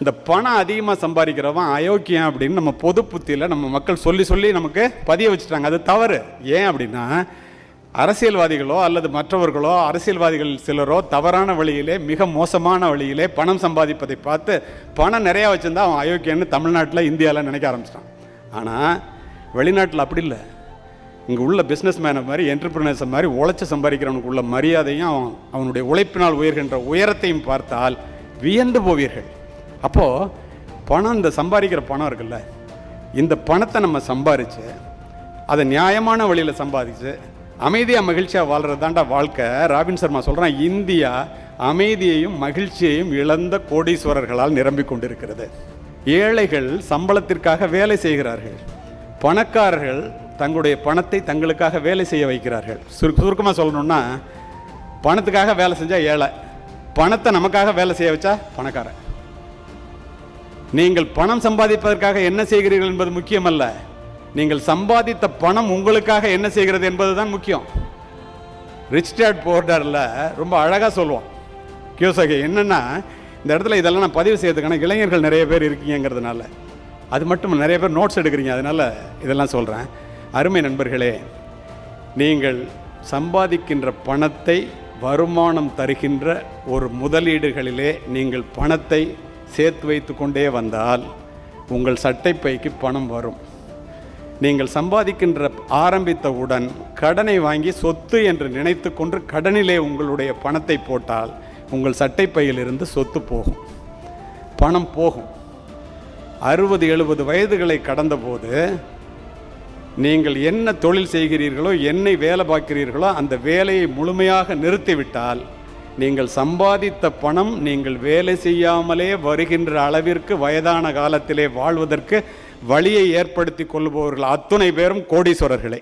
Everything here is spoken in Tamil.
இந்த பணம் அதிகமாக சம்பாதிக்கிறவன் அயோக்கியம் அப்படின்னு நம்ம பொது புத்தியில் நம்ம மக்கள் சொல்லி சொல்லி நமக்கு பதிய வச்சுட்டாங்க. அது தவறு. ஏன் அப்படின்னா, அரசியல்வாதிகளோ அல்லது மற்றவர்களோ, அரசியல்வாதிகள் சிலரோ தவறான வழியிலே, மிக மோசமான வழியிலே பணம் சம்பாதிப்பதை பார்த்து பணம் நிறையா வச்சுருந்தா அவன் அயோக்கியன்னு தமிழ்நாட்டில், இந்தியாவில் நினைக்க ஆரம்பிச்சிட்டான். ஆனால் வெளிநாட்டில் அப்படி இல்லை. இங்கே உள்ள பிஸ்னஸ் மேனை மாதிரி, என்டர்பிரினர்ஸை மாதிரி உழைச்சி சம்பாதிக்கிறவனுக்கு உள்ள மரியாதையும் அவனுடைய உழைப்பினால் உயர்கின்ற உயரத்தையும் பார்த்தால் வியந்து போவீர்கள். அப்போது பணம், இந்த சம்பாதிக்கிற பணம் இருக்குல்ல, இந்த பணத்தை நம்ம சம்பாதிச்சு அதை நியாயமான வழியில் சம்பாதிச்சு அமைதியாக மகிழ்ச்சியாக வாழ்கிறது தாண்டா வாழ்க்கை. ராபின் சர்மா சொல்கிறான், இந்தியா அமைதியையும் மகிழ்ச்சியையும் இழந்த கோடீஸ்வரர்களால் நிரம்பிக் கொண்டிருக்கிறது. ஏழைகள் சம்பளத்திற்காக வேலை செய்கிறார்கள், பணக்காரர்கள் தங்களுடைய பணத்தை தங்களுக்காக வேலை செய்ய வைக்கிறார்கள். சுருக்கமாக சொல்லணுன்னா, பணத்துக்காக வேலை செஞ்சால் ஏழை, பணத்தை நமக்காக வேலை செய்ய வச்சா பணக்காரன். நீங்கள் பணம் சம்பாதிப்பதற்காக என்ன செய்கிறீர்கள் என்பது முக்கியமல்ல, நீங்கள் சம்பாதித்த பணம் உங்களுக்காக என்ன செய்கிறது என்பது தான் முக்கியம். ரிச் டாட் புவர் டாட்ல ரொம்ப அழகாக சொல்லுவோம் கியோசாகி. என்னென்னா, இந்த இடத்துல இதெல்லாம் நான் பதிவு செய்யறதுக்கான இளைஞர்கள் நிறைய பேர் இருக்கீங்கிறதுனால, அது மட்டும் நிறைய பேர் நோட்ஸ் எடுக்கிறீங்க, அதனால் இதெல்லாம் சொல்கிறேன். அருமை நண்பர்களே, நீங்கள் சம்பாதிக்கின்ற பணத்தை வருமானம் தருகின்ற ஒரு முதலீடுகளிலே நீங்கள் பணத்தை சேர்த்து வைத்து கொண்டே வந்தால் உங்கள் சட்டைப்பைக்கு பணம் வரும். நீங்கள் சம்பாதிக்கின்ற ஆரம்பித்தவுடன் கடனை வாங்கி சொத்து என்று நினைத்து கொண்டு கடனிலே உங்களுடைய பணத்தை போட்டால் உங்கள் சட்டைப்பையிலிருந்து சொத்து போகும், பணம் போகும். 60-70 வயதுகளை கடந்தபோது நீங்கள் என்ன தொழில் செய்கிறீர்களோ, என்னை வேலை பார்க்கிறீர்களோ, அந்த வேலையை முழுமையாக நிறுத்திவிட்டால் நீங்கள் சம்பாதித்த பணம் நீங்கள் வேலை செய்யாமலே வருகின்ற அளவிற்கு வயதான காலத்திலே வாழ்வதற்கு வழியை ஏற்படுத்தி கொள்பவர்கள் அத்துணை பேரும் கோடீஸ்வரர்களே.